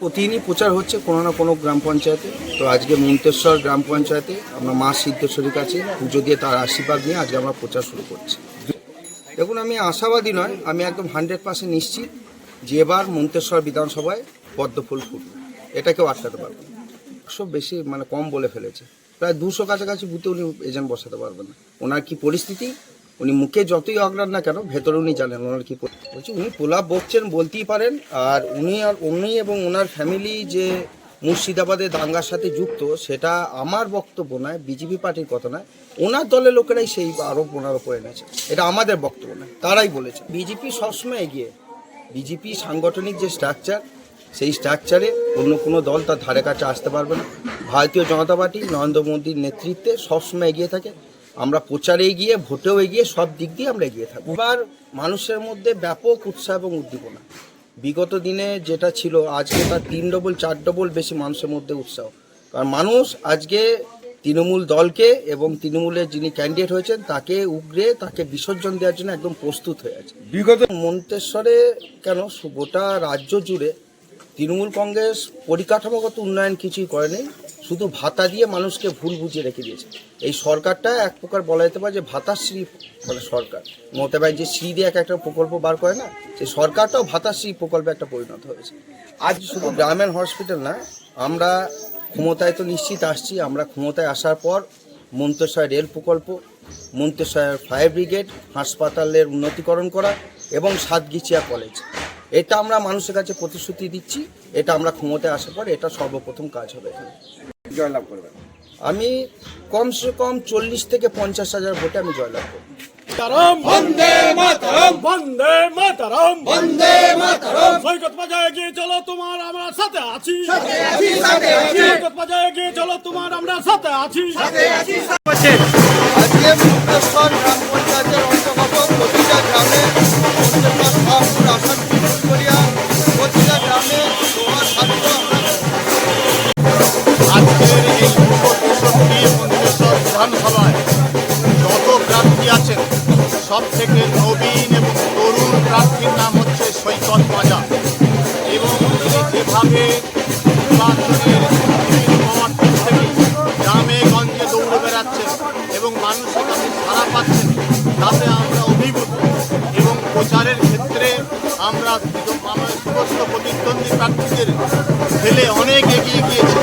প্রতিদিনই প্রচার হচ্ছে কোনো না কোনো গ্রাম পঞ্চায়েতে। তো আজকে মন্তেশ্বর গ্রাম পঞ্চায়েতে আমরা মা সিদ্ধেশ্বরীর কাছে পুজো দিয়ে তার আশীর্বাদ নিয়ে আজকে আমরা প্রচার শুরু করছি। দেখুন, আমি আশাবাদী নয়, আমি একদম 100% নিশ্চিত যে এবার মন্তেশ্বর বিধানসভায় পদ্মফুল ফুটবে, এটা কেউ আটকাতে পারবে না। 100 বেশি কম বলে ফেলেছে, প্রায় 200 কাছাকাছি বুথে উনি এজেন্ট বসাতে পারবেন না। ওনার কি পরিস্থিতি, উনি মুখে যতই অগ্রাণ না কেন ভেতরে উনি জানেন ওনার কি বলছি। উনি প্রলাপ বকছেন বলতেই পারেন, আর উনি এবং ওনার ফ্যামিলি যে মুর্শিদাবাদে দাঙ্গার সাথে যুক্ত, সেটা আমার বক্তব্য নয়, বিজেপি পার্টির কথা নয়, ওনার দলের লোকেরাই সেই আরোপ ওনার ওপর এনেছে, এটা আমাদের বক্তব্য নয়, তারাই বলেছে। বিজেপি সবসময় এগিয়ে, বিজেপি সাংগঠনিক যে স্ট্রাকচার, সেই স্ট্রাকচারে অন্য কোনো দল তার ধারে কাছে আসতে পারবে না। ভারতীয় জনতা পার্টি নরেন্দ্র মোদীর নেতৃত্বে সবসময় এগিয়ে থাকে। আমরা প্রচারে এগিয়ে, ভোটেও এগিয়ে, সব দিক দিয়ে আমরা এগিয়ে থাকবো। এবার মানুষের মধ্যে ব্যাপক উৎসাহ এবং উদ্দীপনা, বিগত দিনে যেটা ছিল আজকে তার 3 ডবল 4 ডবল বেশি মানুষের মধ্যে উৎসাহ। কারণ মানুষ আজকে তৃণমূল দলকে এবং তৃণমূলের যিনি ক্যান্ডিডেট হয়েছেন তাকে উগরে, তাকে বিসর্জন দেওয়ার জন্য একদম প্রস্তুত হয়ে আছে। বিগত মন্তেশ্বরে কেন গোটা রাজ্য জুড়ে তৃণমূল কংগ্রেস পরিকাঠামোগত উন্নয়ন কিছুই করেনি, শুধু ভাতা দিয়ে মানুষকে ভুল বুঝিয়ে রেখে দিয়েছে। এই সরকারটা এক প্রকার বলা যেতে পারে যে ভাতাশ্রী সরকার। মমতা ব্যানার্জি যে শ্রী দিয়ে একটা প্রকল্প বার করে না, সেই সরকারটাও ভাতাশ্রী প্রকল্পে একটা পরিণত হয়েছে। আজ শুধু গ্রামের হসপিটাল না, আমরা ক্ষমতায় তো নিশ্চিত আসছি। আমরা ক্ষমতায় আসার পর মন্তেশ্বর রেল প্রকল্প, মন্তেশ্বর ফায়ার ব্রিগেড, হাসপাতালের উন্নতিকরণ করা এবং সাতগিছিয়া কলেজ, এটা আমরা মানুষের কাছে প্রতিশ্রুতি দিচ্ছি। এটা আমরা ক্ষমতায় আসার পর এটা সর্বপ্রথম কাজ হবে এখানে। জয়লাভ করবেন, আমি কমসে কম 40 থেকে 50 হাজার ভোটে আমি জয়লাভ করব। বন্দে মাতরম, বন্দে মাতরম, বন্দে মাতরম। সৈকত বাজায় গিয়ে চলো তোমার আমরা সাথে আছি, সাথে আছি, সাথে আছি। সৈকত বাজায় গিয়ে চলো তোমার আমরা সাথে আছি, সাথে আছি। আজকে মন্তেশ্বর গ্রাম পঞ্চায়েতের অন্তর্গত প্রতিটা গ্রামে মন্তেশ্বর শাহপুর আসানপুর ফুলকরিয়া প্রতিটা গ্রামে তোমার ছাত্র আজকের এই মন্তেশ্বর বিধানসভায় যত প্রার্থী আছেন সব থেকে নবীন এবং তরুণ প্রার্থীর নাম হচ্ছে সৈকত মাজা। এবং যেভাবে নির্বাচনের বিভিন্ন মাঠ থেকে গ্রামে গঞ্জে দৌড়ে বেড়াচ্ছেন এবং মানুষের কাছে সাড়া পাচ্ছেন, তাতে আমরা অভিভূত। এবং প্রচারের ক্ষেত্রে আমরা সমস্ত প্রতিদ্বন্দ্বী প্রার্থীদের ফেলে অনেক এগিয়ে গিয়েছি।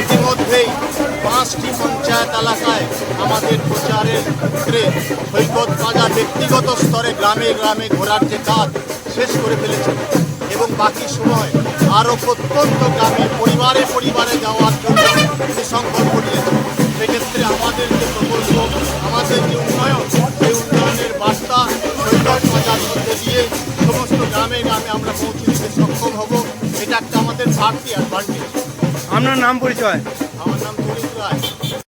ইতিমধ্যেই 5টি পঞ্চায়েত এলাকায় আমাদের প্রচারের ক্ষেত্রে সৈকত মাজা ব্যক্তিগত স্তরে গ্রামে গ্রামে ঘোরার যে কাজ শেষ করে ফেলেছেন এবং বাকি সময় আরও প্রত্যন্ত গ্রামে পরিবারে পরিবারে যাওয়ার জন্য তিনি সংকল্প নিয়েছেন। সেক্ষেত্রে আমাদের যে প্রকল্প, আমাদের যে উন্নয়ন, সেই উন্নয়নের বার্তা সৈকত মাজার মধ্যে দিয়ে সমস্ত গ্রামে গ্রামে আমরা পৌঁছে দিতে সক্ষম হব। এটা একটা আমাদের বাড়তি অ্যাডভান্টেজ। আপনার নাম পরিচয়? আমার নাম